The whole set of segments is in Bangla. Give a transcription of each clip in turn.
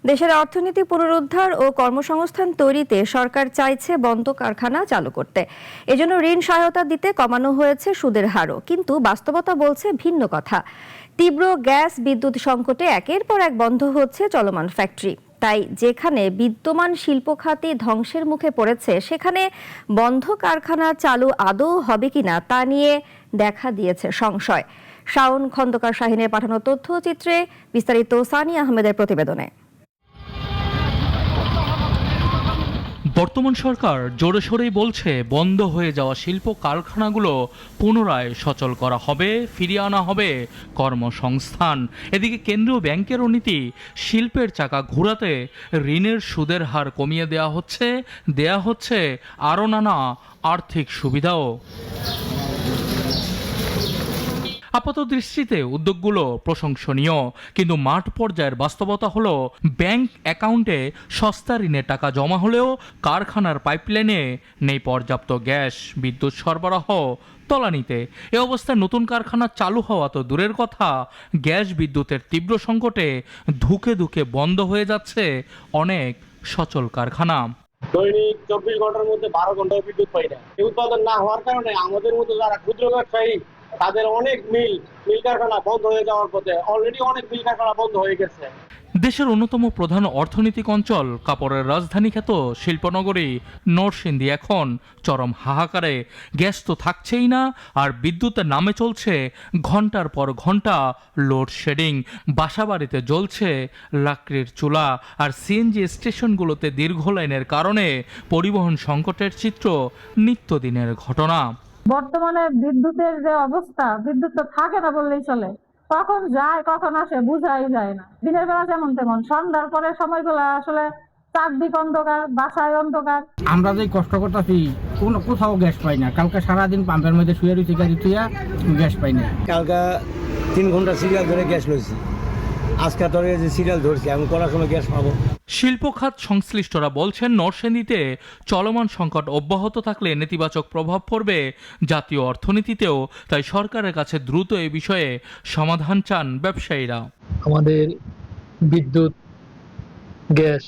দেশের অর্থনীতি পুনরুদ্ধার ও কর্মসংস্থান তৈরিতে সরকার চাইছে বন্ধ কারখানা চালু করতে। এজন্য ঋণ সহায়তা দিতে কমানো হয়েছে সুদের হারও, কিন্তু বাস্তবতা বলছে ভিন্ন কথা। তীব্র গ্যাস বিদ্যুৎ সংকটে একের পর এক বন্ধ হচ্ছে চলমান ফ্যাক্টরি। তাই যেখানে বিদ্যমান শিল্প খাতই ধ্বংসের মুখে পড়েছে, সেখানে বন্ধ কারখানা চালু আদৌ হবে কিনা তা নিয়ে দেখা দিয়েছে সংশয়। শাওন খন্দকার শাহিনের পাঠানো তথ্যচিত্রে বিস্তারিত সানিয়া আহমেদের প্রতিবেদনে। বর্তমান সরকার জোরে সোরেই বলছে বন্ধ হয়ে যাওয়া শিল্প কারখানাগুলো পুনরায় সচল করা হবে, ফিরিয়ে আনা হবে কর্মসংস্থান। এদিকে কেন্দ্রীয় ব্যাংকেরও নীতি, শিল্পের চাকা ঘোরাতে ঋণের সুদের হার কমিয়ে দেয়া হচ্ছে আরও নানা আর্থিক সুবিধাও। আপাত দৃষ্টিতে উদ্যোগগুলো প্রশংসনীয়, কিন্তু মাঠ পর্যায়ের বাস্তবতা হলো ব্যাংক অ্যাকাউন্টে সস্তা ঋণের টাকা জমা হলেও কারখানার পাইপলাইনে নেই পর্যাপ্ত গ্যাস বিদ্যুৎ সরবরাহ তলানিতে। এ অবস্থায় নতুন কারখানা চালু হওয়া তো দূরের কথা, গ্যাস বিদ্যুতের তীব্র সংকটে ধুকে ধুকে বন্ধ হয়ে যাচ্ছে অনেক সচল কারখানা। দৈনিক 24 ঘন্টার মধ্যে 12 ঘন্টা বিদ্যুৎ পাই না। উৎপাদন না হওয়ার কারণে আমাদের মতো যারা ক্ষুদ্র ব্যবসায়ী, তাদের অনেক মিল কারখানা বন্ধ হয়ে যাওয়ার পথে। অলরেডি অনেক মিল কারখানা বন্ধ হয়ে গেছে। দেশের অন্যতম প্রধান অর্থনৈতিক অঞ্চল, কাপড়ের রাজধানী খ্যাত শিল্পনগরী নরসিংদী এখন চরম হাহাকারে। গ্যাস তো থাকছেই না, আর বিদ্যুতের নামে চলছে ঘন্টার পর ঘন্টা লোডশেডিং। বাসাবাড়িতে জ্বলছে লাকড়ির চুলা, আর সিএনজি স্টেশনগুলোতে দীর্ঘ লাইনের কারণে পরিবহন সংকটের চিত্র নিত্যদিনের ঘটনা। বর্তমানে বিদ্যুতের যে অবস্থা, বিদ্যুৎ তো থাকে না বললেই চলে। কখন যায় কখন আসে বোঝাই যায় না। দিনের বেলা যেমন তেমন, সন্ধ্যার পরে সময়গুলো আসলে চারদিক অন্ধকার, বাসায় অন্ধকার। আমরা যে কষ্ট করতেছি কোথাও গ্যাস পাই না। কালকে সারাদিন পাম্পের মধ্যে শুয়ে রয়েছি, গাড়ি থুইয়া গ্যাস পাই না। কালকে 3 ঘন্টা সিরিয়াল ধরে গ্যাস লইছি, আজকে ধরে যে সিরিয়াল ধরছি, আমি করার সময় গ্যাস পাবো। শিল্প খাত সংশ্লিষ্টরা বলছেন, নরসিংদীতে চলমান সংকট অব্যাহত থাকলে নেতিবাচক প্রভাব পড়বে জাতীয় অর্থনীতিতেও। তাই সরকারের কাছে দ্রুত এ বিষয়ে সমাধান চান ব্যবসায়ীরা। আমাদের বিদ্যুৎ গ্যাস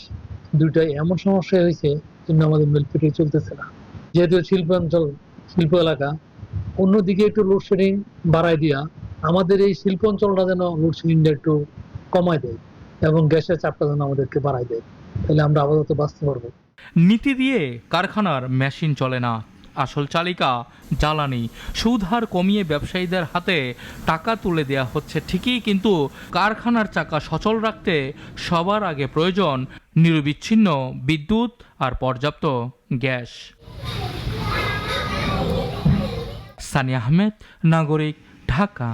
দুইটাই এমন সমস্যা হয়েছে জন্য আমাদের মিল ফিটে চলতেছে না। যেহেতু শিল্পাঞ্চল, শিল্প এলাকা, অন্যদিকে একটু লোডশেডিং বাড়াই দিয়া আমাদের এই শিল্প অঞ্চলটা যেন লোডশেডিংটা একটু কমায় দেয় এবং গ্যাসের চাপটা যেন আমাদেরকে বাড়াই দেয়, তাহলে আমরা আপাতত বাঁচতে পারবো। নীতি দিয়ে কারখানার মেশিন চলে না, আসল চালিকা জ্বালানি। সুদ হার কমিয়ে ব্যবসায়ীদের হাতে টাকা তুলে দেয়া হচ্ছে ঠিকই, কিন্তু কারখানার চাকা সচল রাখতে সবার আগে প্রয়োজন নিরবিচ্ছিন্ন বিদ্যুৎ আর পর্যাপ্ত গ্যাস। সানিয়া আহমেদ, নাগরিক, ঢাকা।